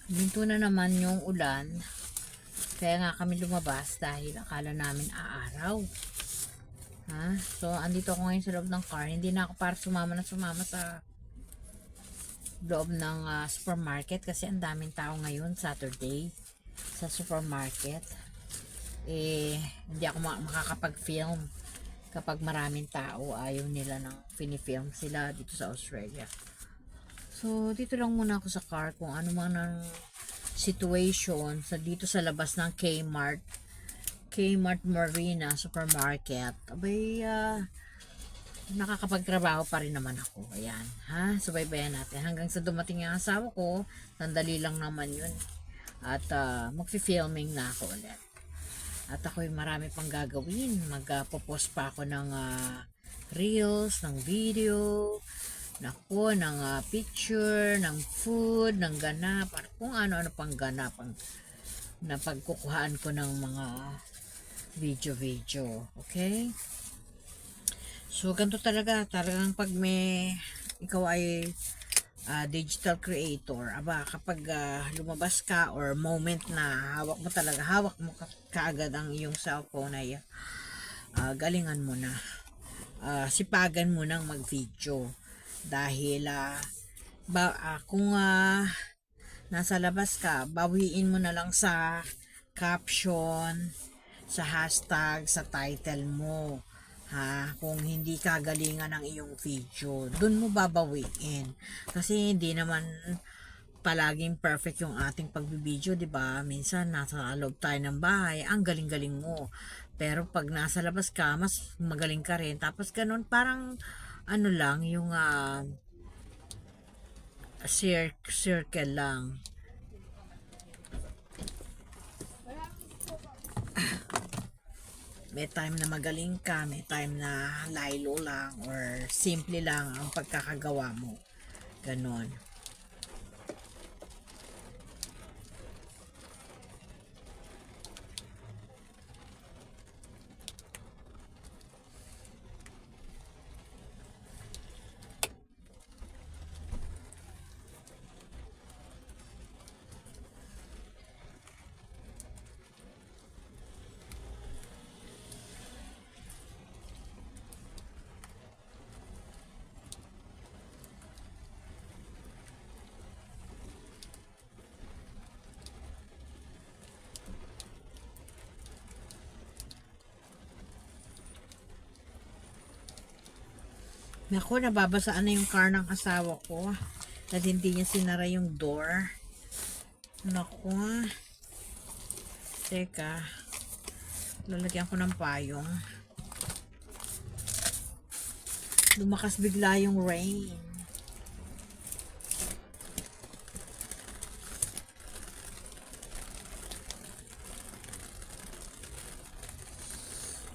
Minto na naman yung ulan. Kaya nga kami lumabas dahil akala namin aaraw. Ha? So, andito ako ngayon sa loob ng car. Hindi na ako para sumama sa loob ng supermarket kasi ang daming tao ngayon, Saturday, sa supermarket. Hindi ako makakapag-film kapag maraming tao. Ayaw nila ng pinifilm sila dito sa Australia. So, dito lang muna ako sa car kung ano man ang situation dito sa labas ng Kmart Marina Supermarket. Abay, nakakapagtrabaho pa rin naman ako. Ayan, ha? Subaybayan natin. Hanggang sa dumating yung asawa ko, sandali lang naman yun. At magfi-filming na ako ulit. At ako'y marami pang gagawin. Magpo-post pa ako ng reels, ng video, ng picture, ng food, ng ganap, kung ano-ano pang ganap na pagkukuhaan ko ng mga video. Okay? So, ganito talagang pag ikaw ay digital creator, kapag lumabas ka or moment na hawak mo kaagad ang iyong cellphone ay galingan mo na. Sipagan mo nang mag-video. Dahil kung nasa labas ka, bawiin mo na lang sa caption, sa hashtag, sa title mo. Kung hindi kagalingan ang iyong video, dun mo babawiin. Kasi hindi naman palaging perfect yung ating pagbibideo, 'di ba? Minsan nasa loob tayo ng bahay, ang galing-galing mo. Pero pag nasa labas ka, mas magaling ka rin. Tapos ganun, parang ano lang, yung circle lang. May time na magaling ka, may time na laylo lang or simple lang ang pagkakagawa mo. Ganon. Naku, nababasaan na yung car ng asawa ko. At hindi niya sinara yung door. Naku. Teka. Lalagyan ko ng payong. Lumakas bigla yung rain.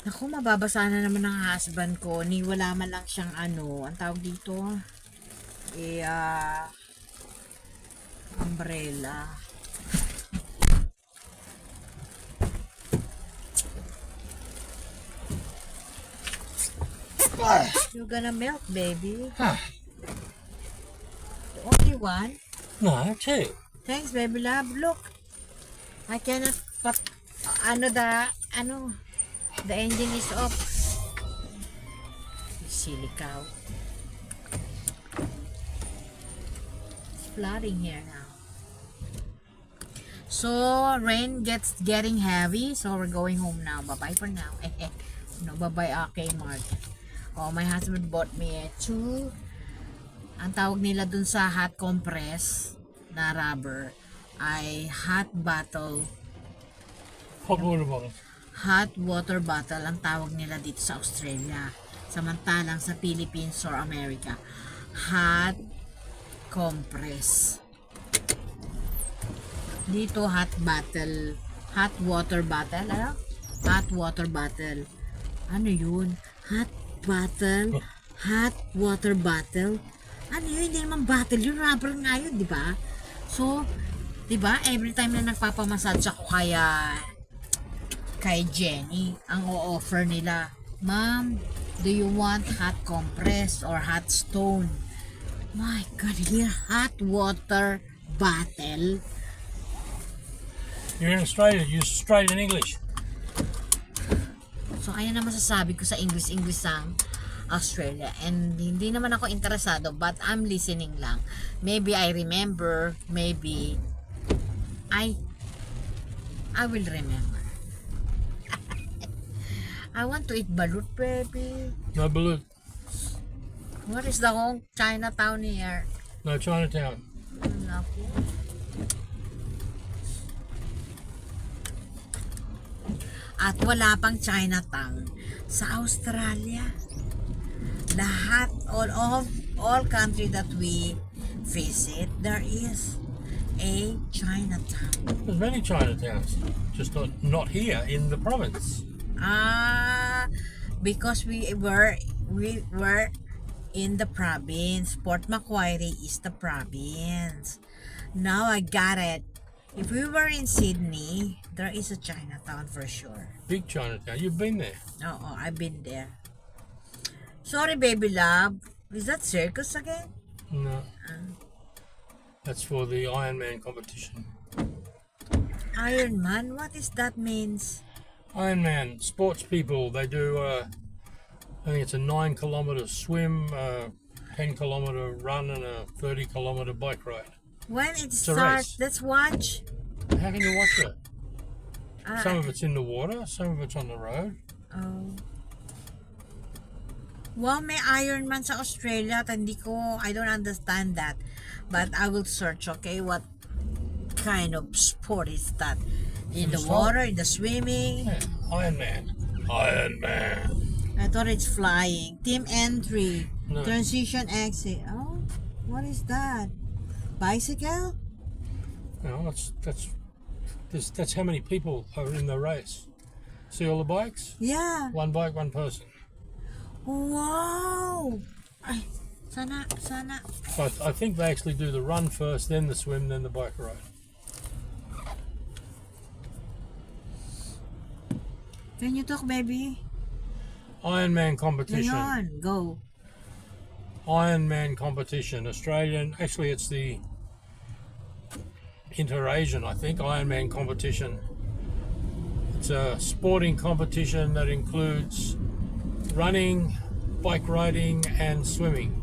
Naku, mababasa na naman ng husband ko. Ni wala man lang siyang ang tawag dito, umbrella. You're gonna melt, baby. Huh. The only one. No, two. Thanks, baby love. Look, I cannot put, the engine is off. You silly cow. It's flooding here now. So, rain getting heavy. So, we're going home now. Bye-bye for now. No, bye-bye, Kmart. Oh, my husband bought me ang tawag nila dun sa hot compress na rubber ay hot Hot water bottle. hot water bottle ang tawag nila dito sa Australia. Samantalang sa Philippines or America, hot compress. Dito hot water bottle, ano? Hot water bottle. Ano yun? Hot water bottle. Ano yun? Hindi naman bottle yun, rubber nga yun, di ba? So, di ba, every time na nagpapamassage ako kay Jenny, ang o-offer nila, Ma'am, do you want hot compress or hot stone? My God, here, hot water bottle. You're in Australia. Use Australian English. So, ayan na masasabi ko sa English ang Australia. And hindi naman ako interesado, but I'm listening lang. Maybe I remember, maybe I will remember. I want to eat balut, baby. No balut. What is the whole Chinatown here? No Chinatown. Naku. At wala pang Chinatown sa Australia. Lahat, all country that we visit, there is a Chinatown. There's many Chinatowns, just not here in the province. Because we were in the province. Port Macquarie is the province. Now I got it. If we were in Sydney, there is a Chinatown for sure. Big Chinatown. You've been there. Oh, I've been there. Sorry, baby love. Is that circus again? No. That's for the Ironman competition. Ironman? What is that means? Ironman, sports people, they do, I think it's a 9-kilometre swim, 10-kilometre run, and a 30-kilometre bike ride. When it a starts, race. let's watch. How can you watch it? Uh, Some of it's in the water, some of it's on the road. Oh. Wow, may Ironman sa Australia at I don't understand that. But I will search, okay, what kind of sport is that? In the water, in the swimming? Yeah, Ironman. Ironman. I thought it's flying. Team entry. No. Transition exit. Oh, what is that? Bicycle? No, that's how many people are in the race. See all the bikes? Yeah. One bike, one person. Wow. Ay, sana. So I think they actually do the run first, then the swim, then the bike ride. Can you talk, baby? Ironman competition. Ngayon, go. Ironman competition. Australian, actually it's the Inter-Asian, I think, Ironman competition. It's a sporting competition that includes running, bike riding and swimming.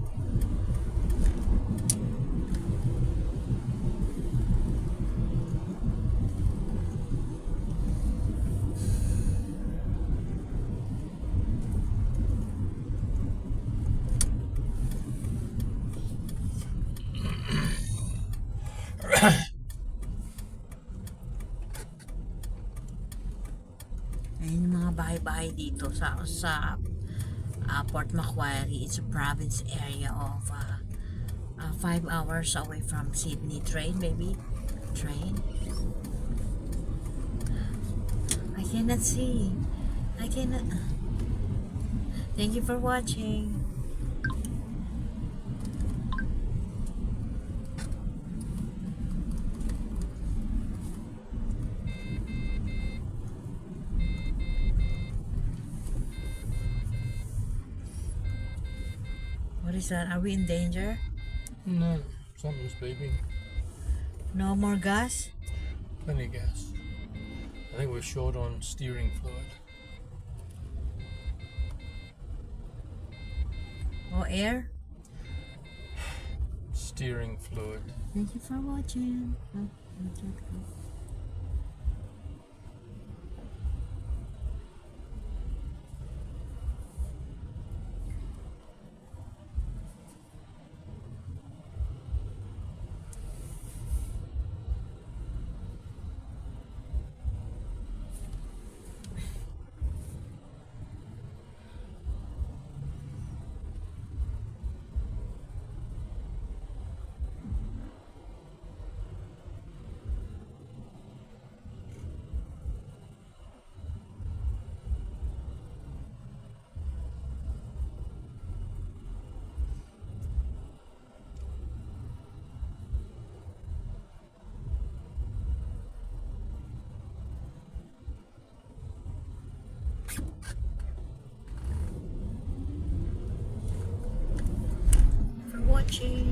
Ayun yung mga bahay-bahay dito sa Port Macquarie. It's a province area of 5 hours away from Sydney. Train, baby. Train. I cannot see. I cannot. Thank you for watching. What is that? Are we in danger? No, something's beeping. No more gas? Plenty of gas. I think we're short on steering fluid. Or air? Steering fluid. Thank you for watching. Oh, watching.